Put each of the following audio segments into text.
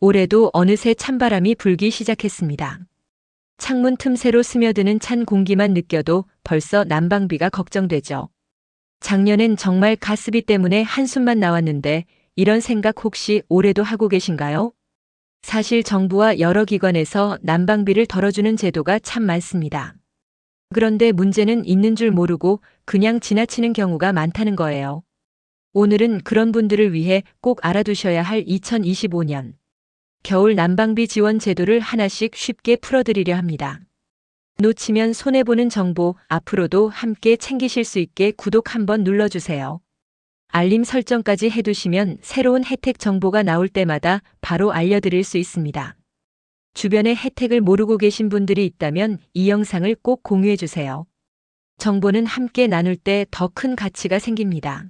올해도 어느새 찬바람이 불기 시작했습니다. 창문 틈새로 스며드는 찬 공기만 느껴도 벌써 난방비가 걱정되죠. 작년엔 정말 가스비 때문에 한숨만 나왔는데 이런 생각 혹시 올해도 하고 계신가요? 사실 정부와 여러 기관에서 난방비를 덜어주는 제도가 참 많습니다. 그런데 문제는 있는 줄 모르고 그냥 지나치는 경우가 많다는 거예요. 오늘은 그런 분들을 위해 꼭 알아두셔야 할 2025년 겨울 난방비 지원 제도를 하나씩 쉽게 풀어드리려 합니다. 놓치면 손해보는 정보 앞으로도 함께 챙기실 수 있게 구독 한번 눌러주세요. 알림 설정까지 해두시면 새로운 혜택 정보가 나올 때마다 바로 알려드릴 수 있습니다. 주변에 혜택을 모르고 계신 분들이 있다면 이 영상을 꼭 공유해주세요. 정보는 함께 나눌 때 더 큰 가치가 생깁니다.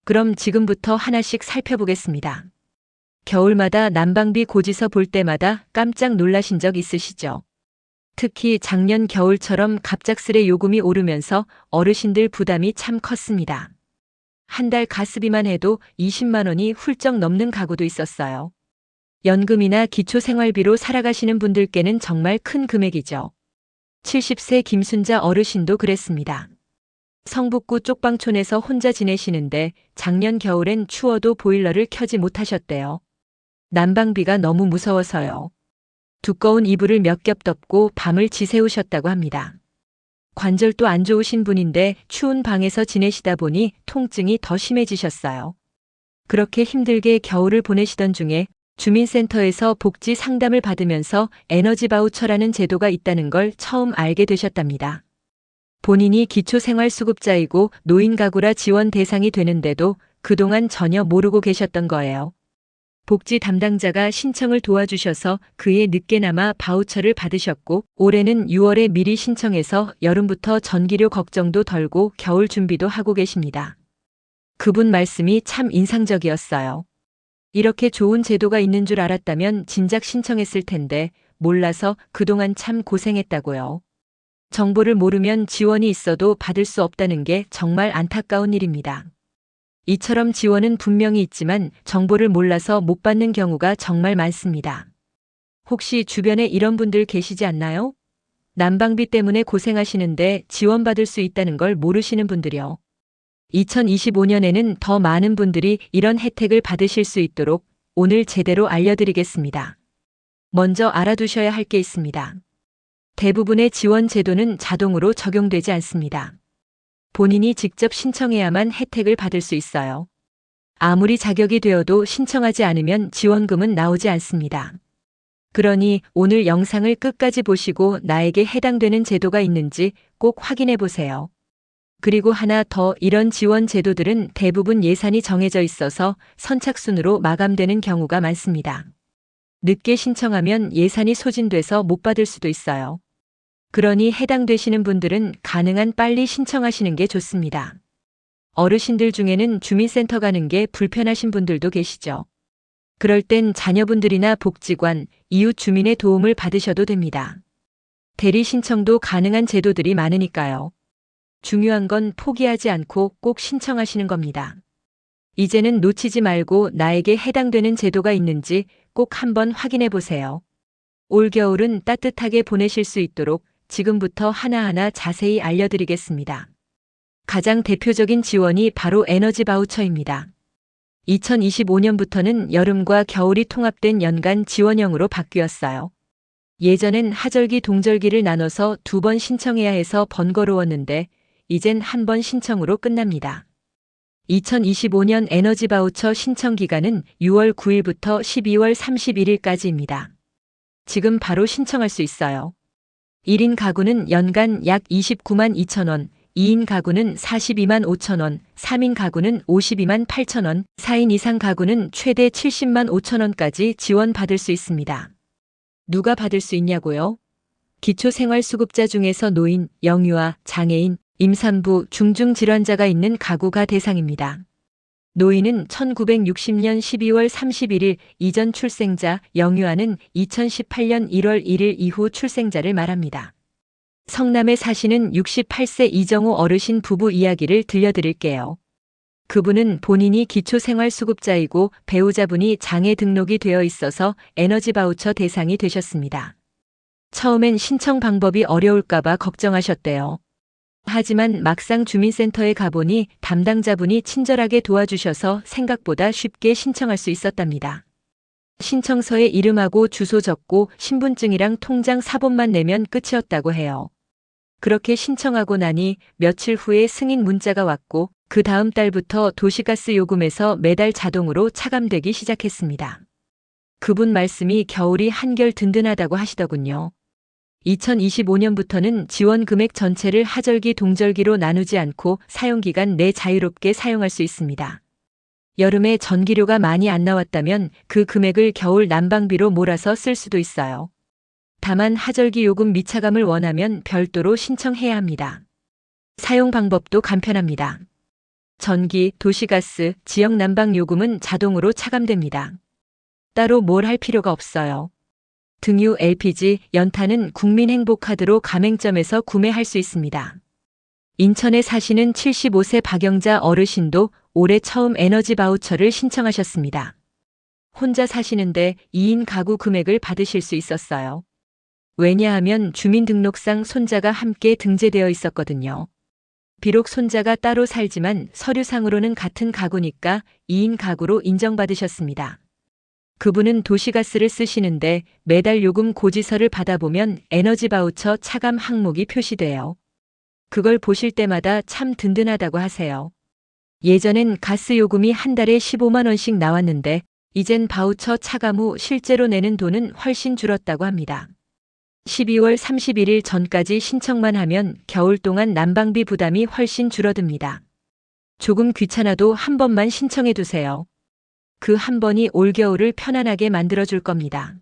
그럼 지금부터 하나씩 살펴보겠습니다. 겨울마다 난방비 고지서 볼 때마다 깜짝 놀라신 적 있으시죠? 특히 작년 겨울처럼 갑작스레 요금이 오르면서 어르신들 부담이 참 컸습니다. 한 달 가스비만 해도 20만 원이 훌쩍 넘는 가구도 있었어요. 연금이나 기초생활비로 살아가시는 분들께는 정말 큰 금액이죠. 70세 김순자 어르신도 그랬습니다. 성북구 쪽방촌에서 혼자 지내시는데 작년 겨울엔 추워도 보일러를 켜지 못하셨대요. 난방비가 너무 무서워서요. 두꺼운 이불을 몇 겹 덮고 밤을 지새우셨다고 합니다. 관절도 안 좋으신 분인데 추운 방에서 지내시다 보니 통증이 더 심해지셨어요. 그렇게 힘들게 겨울을 보내시던 중에 주민센터에서 복지 상담을 받으면서 에너지 바우처라는 제도가 있다는 걸 처음 알게 되셨답니다. 본인이 기초생활수급자이고 노인 가구라 지원 대상이 되는데도 그동안 전혀 모르고 계셨던 거예요. 복지 담당자가 신청을 도와주셔서 그에 늦게나마 바우처를 받으셨고 올해는 6월에 미리 신청해서 여름부터 전기료 걱정도 덜고 겨울 준비도 하고 계십니다. 그분 말씀이 참 인상적이었어요. 이렇게 좋은 제도가 있는 줄 알았다면 진작 신청했을 텐데 몰라서 그동안 참 고생했다고요. 정보를 모르면 지원이 있어도 받을 수 없다는 게 정말 안타까운 일입니다. 이처럼 지원은 분명히 있지만 정보를 몰라서 못 받는 경우가 정말 많습니다. 혹시 주변에 이런 분들 계시지 않나요? 난방비 때문에 고생하시는데 지원받을 수 있다는 걸 모르시는 분들이요. 2025년에는 더 많은 분들이 이런 혜택을 받으실 수 있도록 오늘 제대로 알려드리겠습니다. 먼저 알아두셔야 할 게 있습니다. 대부분의 지원 제도는 자동으로 적용되지 않습니다. 본인이 직접 신청해야만 혜택을 받을 수 있어요. 아무리 자격이 되어도 신청하지 않으면 지원금은 나오지 않습니다. 그러니 오늘 영상을 끝까지 보시고 나에게 해당되는 제도가 있는지 꼭 확인해 보세요. 그리고 하나 더, 이런 지원 제도들은 대부분 예산이 정해져 있어서 선착순으로 마감되는 경우가 많습니다. 늦게 신청하면 예산이 소진돼서 못 받을 수도 있어요. 그러니 해당되시는 분들은 가능한 빨리 신청하시는 게 좋습니다. 어르신들 중에는 주민센터 가는 게 불편하신 분들도 계시죠. 그럴 땐 자녀분들이나 복지관, 이웃 주민의 도움을 받으셔도 됩니다. 대리 신청도 가능한 제도들이 많으니까요. 중요한 건 포기하지 않고 꼭 신청하시는 겁니다. 이제는 놓치지 말고 나에게 해당되는 제도가 있는지 꼭 한번 확인해 보세요. 올겨울은 따뜻하게 보내실 수 있도록 지금부터 하나하나 자세히 알려드리겠습니다. 가장 대표적인 지원이 바로 에너지 바우처입니다. 2025년부터는 여름과 겨울이 통합된 연간 지원형으로 바뀌었어요. 예전엔 하절기, 동절기를 나눠서 2번 신청해야 해서 번거로웠는데 이젠 한 번 신청으로 끝납니다. 2025년 에너지 바우처 신청 기간은 6월 9일부터 12월 31일까지입니다. 지금 바로 신청할 수 있어요. 1인 가구는 연간 약 29만 2천 원, 2인 가구는 42만 5천 원, 3인 가구는 52만 8천 원, 4인 이상 가구는 최대 70만 5천 원까지 지원받을 수 있습니다. 누가 받을 수 있냐고요? 기초생활수급자 중에서 노인, 영유아, 장애인, 임산부, 중증질환자가 있는 가구가 대상입니다. 노인은 1960년 12월 31일 이전 출생자, 영유아는 2018년 1월 1일 이후 출생자를 말합니다. 성남에 사시는 68세 이정호 어르신 부부 이야기를 들려드릴게요. 그분은 본인이 기초생활수급자이고 배우자분이 장애 등록이 되어 있어서 에너지 바우처 대상이 되셨습니다. 처음엔 신청 방법이 어려울까봐 걱정하셨대요. 하지만 막상 주민센터에 가보니 담당자분이 친절하게 도와주셔서 생각보다 쉽게 신청할 수 있었답니다. 신청서에 이름하고 주소 적고 신분증이랑 통장 사본만 내면 끝이었다고 해요. 그렇게 신청하고 나니 며칠 후에 승인 문자가 왔고 그 다음 달부터 도시가스 요금에서 매달 자동으로 차감되기 시작했습니다. 그분 말씀이 겨울이 한결 든든하다고 하시더군요. 2025년부터는 지원 금액 전체를 하절기 동절기로 나누지 않고 사용기간 내 자유롭게 사용할 수 있습니다. 여름에 전기료가 많이 안 나왔다면 그 금액을 겨울 난방비로 몰아서 쓸 수도 있어요. 다만 하절기 요금 미차감을 원하면 별도로 신청해야 합니다. 사용 방법도 간편합니다. 전기, 도시가스, 지역 난방 요금은 자동으로 차감됩니다. 따로 뭘 할 필요가 없어요. 등유, LPG, 연탄은 국민행복카드로 가맹점에서 구매할 수 있습니다. 인천에 사시는 75세 박영자 어르신도 올해 처음 에너지 바우처를 신청하셨습니다. 혼자 사시는데 2인 가구 금액을 받으실 수 있었어요. 왜냐하면 주민등록상 손자가 함께 등재되어 있었거든요. 비록 손자가 따로 살지만 서류상으로는 같은 가구니까 2인 가구로 인정받으셨습니다. 그분은 도시가스를 쓰시는데 매달 요금 고지서를 받아보면 에너지 바우처 차감 항목이 표시돼요. 그걸 보실 때마다 참 든든하다고 하세요. 예전엔 가스 요금이 한 달에 15만 원씩 나왔는데 이젠 바우처 차감 후 실제로 내는 돈은 훨씬 줄었다고 합니다. 12월 31일 전까지 신청만 하면 겨울 동안 난방비 부담이 훨씬 줄어듭니다. 조금 귀찮아도 한 번만 신청해 두세요. 그 한 번이 올겨울을 편안하게 만들어줄 겁니다.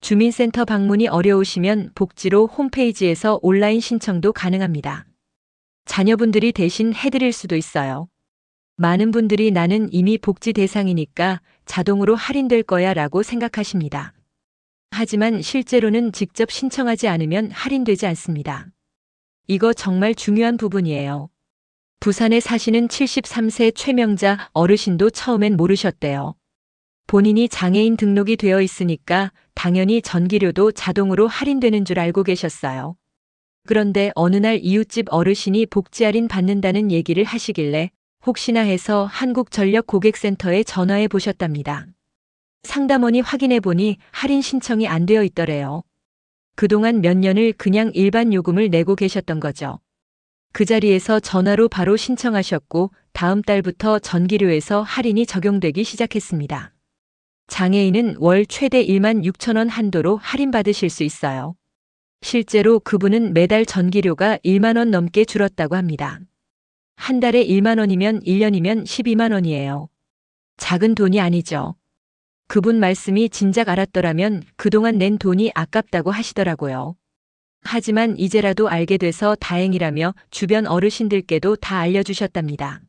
주민센터 방문이 어려우시면 복지로 홈페이지에서 온라인 신청도 가능합니다. 자녀분들이 대신 해드릴 수도 있어요. 많은 분들이 나는 이미 복지 대상이니까 자동으로 할인될 거야 라고 생각하십니다. 하지만 실제로는 직접 신청하지 않으면 할인되지 않습니다. 이거 정말 중요한 부분이에요. 부산에 사시는 73세 최명자 어르신도 처음엔 모르셨대요. 본인이 장애인 등록이 되어 있으니까 당연히 전기료도 자동으로 할인되는 줄 알고 계셨어요. 그런데 어느 날 이웃집 어르신이 복지 할인 받는다는 얘기를 하시길래 혹시나 해서 한국전력 고객센터에 전화해 보셨답니다. 상담원이 확인해 보니 할인 신청이 안 되어 있더래요. 그동안 몇 년을 그냥 일반 요금을 내고 계셨던 거죠. 그 자리에서 전화로 바로 신청하셨고 다음 달부터 전기료에서 할인이 적용되기 시작했습니다. 장애인은 월 최대 1만 6천 원 한도로 할인받으실 수 있어요. 실제로 그분은 매달 전기료가 1만 원 넘게 줄었다고 합니다. 한 달에 1만 원이면 1년이면 12만 원이에요. 작은 돈이 아니죠. 그분 말씀이 진작 알았더라면 그동안 낸 돈이 아깝다고 하시더라고요. 하지만 이제라도 알게 돼서 다행이라며 주변 어르신들께도 다 알려주셨답니다.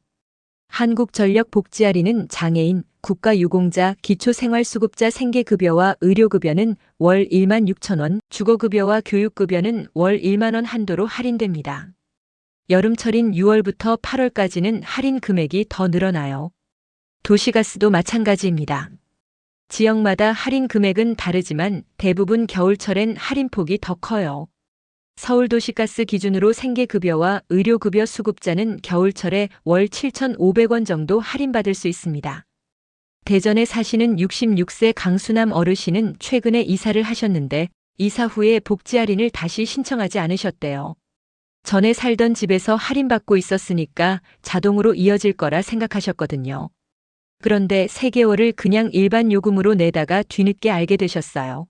한국전력 복지 할인은 장애인, 국가유공자, 기초생활수급자 생계급여와 의료급여는 월 1만 6천 원, 주거급여와 교육급여는 월 1만 원 한도로 할인됩니다. 여름철인 6월부터 8월까지는 할인 금액이 더 늘어나요. 도시가스도 마찬가지입니다. 지역마다 할인 금액은 다르지만 대부분 겨울철엔 할인폭이 더 커요. 서울도시가스 기준으로 생계급여와 의료급여 수급자는 겨울철에 월 7,500원 정도 할인받을 수 있습니다. 대전에 사시는 66세 강수남 어르신은 최근에 이사를 하셨는데 이사 후에 복지 할인을 다시 신청하지 않으셨대요. 전에 살던 집에서 할인받고 있었으니까 자동으로 이어질 거라 생각하셨거든요. 그런데 3개월을 그냥 일반 요금으로 내다가 뒤늦게 알게 되셨어요.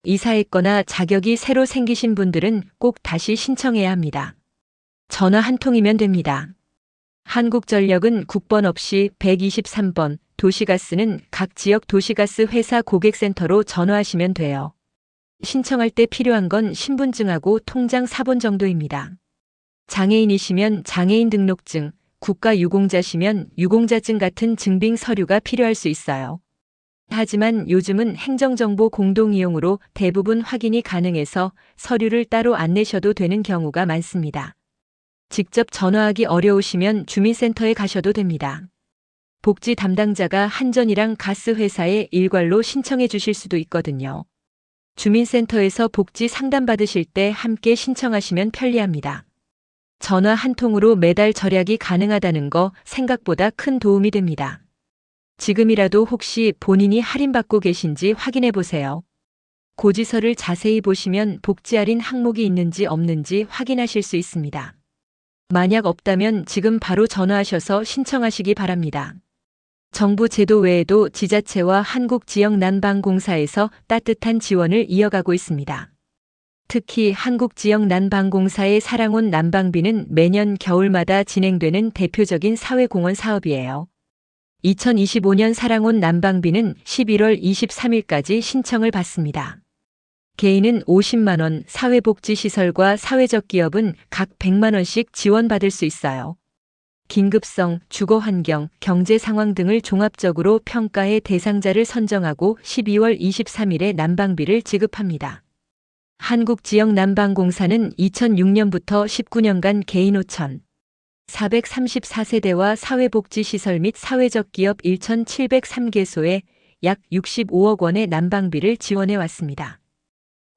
이사했거나 자격이 새로 생기신 분들은 꼭 다시 신청해야 합니다. 전화 한 통이면 됩니다. 한국전력은 국번 없이 123번, 도시가스는 각 지역 도시가스 회사 고객센터로 전화하시면 돼요. 신청할 때 필요한 건 신분증하고 통장 사본 정도입니다. 장애인이시면 장애인 등록증, 국가유공자시면 유공자증 같은 증빙 서류가 필요할 수 있어요. 하지만 요즘은 행정정보 공동이용으로 대부분 확인이 가능해서 서류를 따로 안 내셔도 되는 경우가 많습니다. 직접 전화하기 어려우시면 주민센터에 가셔도 됩니다. 복지 담당자가 한전이랑 가스 회사에 일괄로 신청해 주실 수도 있거든요. 주민센터에서 복지 상담받으실 때 함께 신청하시면 편리합니다. 전화 한 통으로 매달 절약이 가능하다는 거 생각보다 큰 도움이 됩니다. 지금이라도 혹시 본인이 할인받고 계신지 확인해 보세요. 고지서를 자세히 보시면 복지 할인 항목이 있는지 없는지 확인하실 수 있습니다. 만약 없다면 지금 바로 전화하셔서 신청하시기 바랍니다. 정부 제도 외에도 지자체와 한국지역난방공사에서 따뜻한 지원을 이어가고 있습니다. 특히 한국지역난방공사의 사랑온 난방비는 매년 겨울마다 진행되는 대표적인 사회공헌 사업이에요. 2025년 사랑온 난방비는 11월 23일까지 신청을 받습니다. 개인은 50만 원, 사회복지시설과 사회적 기업은 각 100만 원씩 지원받을 수 있어요. 긴급성, 주거환경, 경제상황 등을 종합적으로 평가해 대상자를 선정하고 12월 23일에 난방비를 지급합니다. 한국지역난방공사는 2006년부터 19년간 개인 5,434세대와 사회복지시설 및 사회적 기업 1,703개소에 약 65억 원의 난방비를 지원해 왔습니다.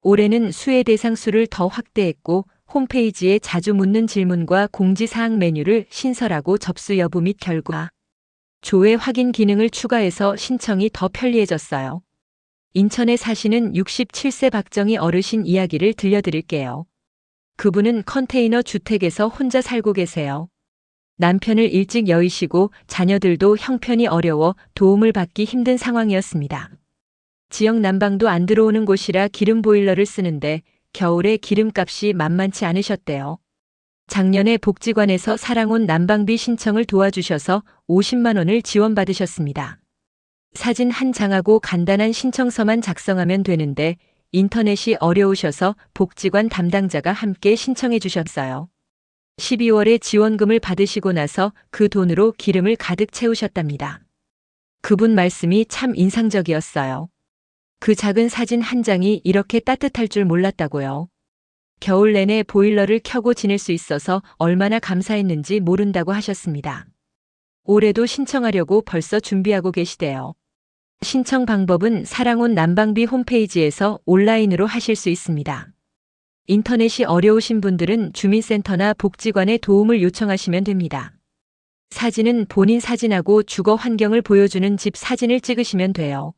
올해는 수혜 대상 수를 더 확대했고 홈페이지에 자주 묻는 질문과 공지사항 메뉴를 신설하고 접수 여부 및 결과, 조회 확인 기능을 추가해서 신청이 더 편리해졌어요. 인천에 사시는 67세 박정희 어르신 이야기를 들려드릴게요. 그분은 컨테이너 주택에서 혼자 살고 계세요. 남편을 일찍 여의시고 자녀들도 형편이 어려워 도움을 받기 힘든 상황이었습니다. 지역 난방도 안 들어오는 곳이라 기름 보일러를 쓰는데 겨울에 기름값이 만만치 않으셨대요. 작년에 복지관에서 사랑온 난방비 신청을 도와주셔서 50만 원을 지원받으셨습니다. 사진 한 장하고 간단한 신청서만 작성하면 되는데 인터넷이 어려우셔서 복지관 담당자가 함께 신청해 주셨어요. 12월에 지원금을 받으시고 나서 그 돈으로 기름을 가득 채우셨답니다. 그분 말씀이 참 인상적이었어요. 그 작은 사진 한 장이 이렇게 따뜻할 줄 몰랐다고요. 겨울 내내 보일러를 켜고 지낼 수 있어서 얼마나 감사했는지 모른다고 하셨습니다. 올해도 신청하려고 벌써 준비하고 계시대요. 신청 방법은 사랑온 난방비 홈페이지에서 온라인으로 하실 수 있습니다. 인터넷이 어려우신 분들은 주민센터나 복지관에 도움을 요청하시면 됩니다. 사진은 본인 사진하고 주거 환경을 보여주는 집 사진을 찍으시면 돼요.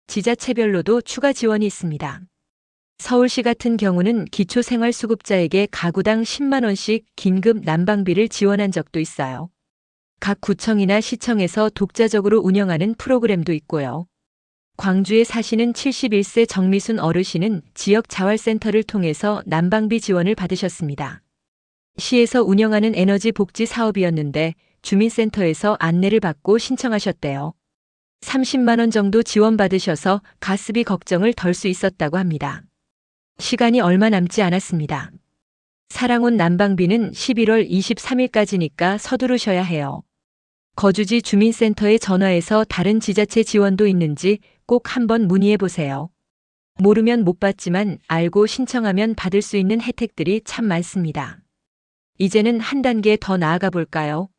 지자체별로도 추가 지원이 있습니다. 서울시 같은 경우는 기초생활수급자에게 가구당 10만 원씩 긴급 난방비를 지원한 적도 있어요. 각 구청이나 시청에서 독자적으로 운영하는 프로그램도 있고요. 광주에 사시는 71세 정미순 어르신은 지역 자활센터를 통해서 난방비 지원을 받으셨습니다. 시에서 운영하는 에너지 복지 사업이었는데 주민센터에서 안내를 받고 신청하셨대요. 30만 원 정도 지원받으셔서 가스비 걱정을 덜 수 있었다고 합니다. 시간이 얼마 남지 않았습니다. 사랑온 난방비는 11월 23일까지니까 서두르셔야 해요. 거주지 주민센터에 전화해서 다른 지자체 지원도 있는지 꼭 한번 문의해 보세요. 모르면 못 받지만 알고 신청하면 받을 수 있는 혜택들이 참 많습니다. 이제는 한 단계 더 나아가 볼까요?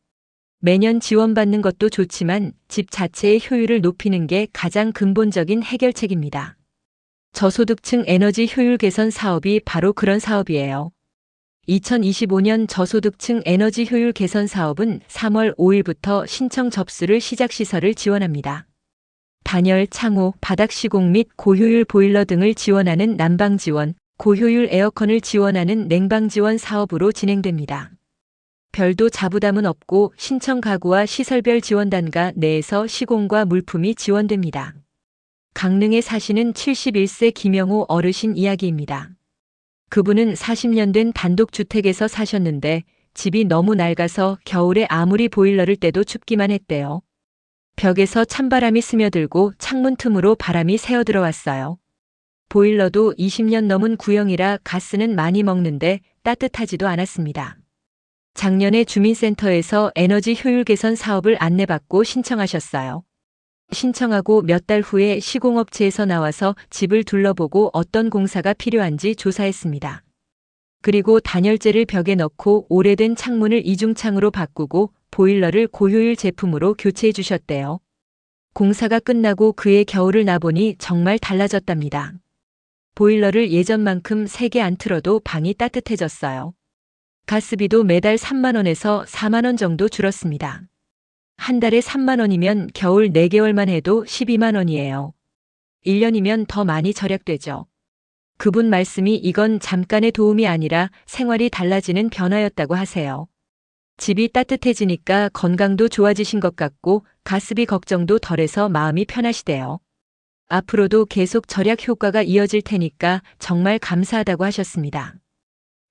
매년 지원받는 것도 좋지만 집 자체의 효율을 높이는 게 가장 근본적인 해결책입니다. 저소득층 에너지 효율 개선 사업이 바로 그런 사업이에요. 2025년 저소득층 에너지 효율 개선 사업은 3월 5일부터 신청 접수를 시작 시설을 지원합니다. 단열, 창호, 바닥 시공 및 고효율 보일러 등을 지원하는 난방 지원, 고효율 에어컨을 지원하는 냉방 지원 사업으로 진행됩니다. 별도 자부담은 없고 신청 가구와 시설별 지원단가 내에서 시공과 물품이 지원됩니다. 강릉에 사시는 71세 김영호 어르신 이야기입니다. 그분은 40년 된 단독주택에서 사셨는데 집이 너무 낡아서 겨울에 아무리 보일러를 떼도 춥기만 했대요. 벽에서 찬바람이 스며들고 창문 틈으로 바람이 새어 들어왔어요. 보일러도 20년 넘은 구형이라 가스는 많이 먹는데 따뜻하지도 않았습니다. 작년에 주민센터에서 에너지 효율 개선 사업을 안내받고 신청하셨어요. 신청하고 몇 달 후에 시공업체에서 나와서 집을 둘러보고 어떤 공사가 필요한지 조사했습니다. 그리고 단열재를 벽에 넣고 오래된 창문을 이중창으로 바꾸고 보일러를 고효율 제품으로 교체해 주셨대요. 공사가 끝나고 그의 겨울을 나보니 정말 달라졌답니다. 보일러를 예전만큼 세게 안 틀어도 방이 따뜻해졌어요. 가스비도 매달 3만 원에서 4만 원 정도 줄었습니다. 한 달에 3만 원이면 겨울 4개월만 해도 12만 원이에요. 1년이면 더 많이 절약되죠. 그분 말씀이 이건 잠깐의 도움이 아니라 생활이 달라지는 변화였다고 하세요. 집이 따뜻해지니까 건강도 좋아지신 것 같고 가스비 걱정도 덜해서 마음이 편하시대요. 앞으로도 계속 절약 효과가 이어질 테니까 정말 감사하다고 하셨습니다.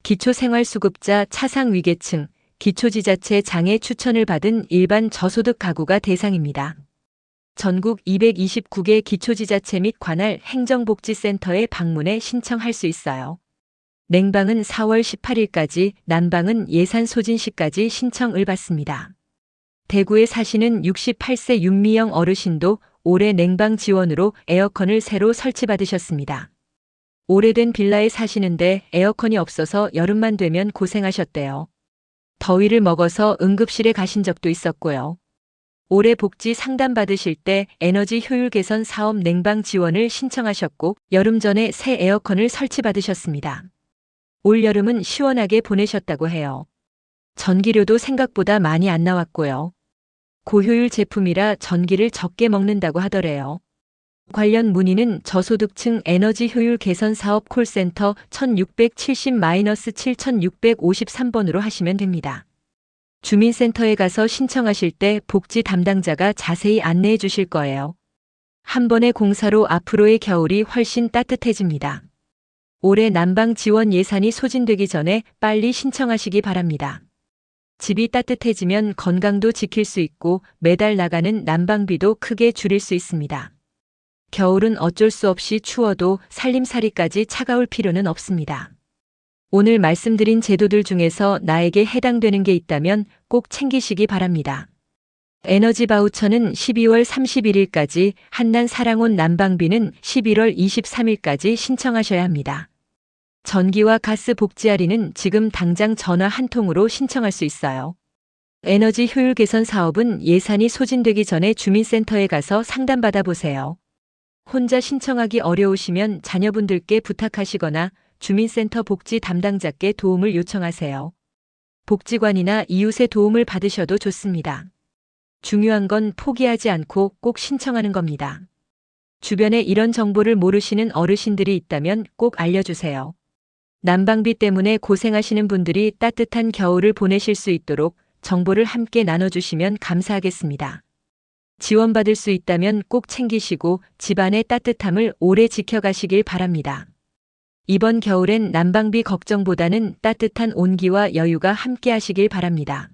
기초생활수급자 차상위계층, 기초지자체 장애 추천을 받은 일반 저소득 가구가 대상입니다. 전국 229개 기초지자체 및 관할 행정복지센터에 방문해 신청할 수 있어요. 냉방은 4월 18일까지, 난방은 예산 소진 시까지 신청을 받습니다. 대구에 사시는 68세 윤미영 어르신도 올해 냉방 지원으로 에어컨을 새로 설치받으셨습니다. 오래된 빌라에 사시는데 에어컨이 없어서 여름만 되면 고생하셨대요. 더위를 먹어서 응급실에 가신 적도 있었고요. 올해 복지 상담 받으실 때 에너지 효율 개선 사업 냉방 지원을 신청하셨고 여름 전에 새 에어컨을 설치받으셨습니다. 올 여름은 시원하게 보내셨다고 해요. 전기료도 생각보다 많이 안 나왔고요. 고효율 제품이라 전기를 적게 먹는다고 하더래요. 관련 문의는 저소득층 에너지 효율 개선 사업 콜센터 1670-7653번으로 하시면 됩니다. 주민센터에 가서 신청하실 때 복지 담당자가 자세히 안내해 주실 거예요. 한 번의 공사로 앞으로의 겨울이 훨씬 따뜻해집니다. 올해 난방 지원 예산이 소진되기 전에 빨리 신청하시기 바랍니다. 집이 따뜻해지면 건강도 지킬 수 있고 매달 나가는 난방비도 크게 줄일 수 있습니다. 겨울은 어쩔 수 없이 추워도 살림살이까지 차가울 필요는 없습니다. 오늘 말씀드린 제도들 중에서 나에게 해당되는 게 있다면 꼭 챙기시기 바랍니다. 에너지 바우처는 12월 31일까지, 한난 사랑온 난방비는 11월 23일까지 신청하셔야 합니다. 전기와 가스 복지 할인은 지금 당장 전화 한 통으로 신청할 수 있어요. 에너지 효율 개선 사업은 예산이 소진되기 전에 주민센터에 가서 상담받아 보세요. 혼자 신청하기 어려우시면 자녀분들께 부탁하시거나 주민센터 복지 담당자께 도움을 요청하세요. 복지관이나 이웃의 도움을 받으셔도 좋습니다. 중요한 건 포기하지 않고 꼭 신청하는 겁니다. 주변에 이런 정보를 모르시는 어르신들이 있다면 꼭 알려주세요. 난방비 때문에 고생하시는 분들이 따뜻한 겨울을 보내실 수 있도록 정보를 함께 나눠주시면 감사하겠습니다. 지원받을 수 있다면 꼭 챙기시고 집안의 따뜻함을 오래 지켜가시길 바랍니다. 이번 겨울엔 난방비 걱정보다는 따뜻한 온기와 여유가 함께 하시길 바랍니다.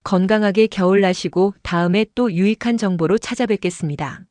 건강하게 겨울 나시고 다음에 또 유익한 정보로 찾아뵙겠습니다.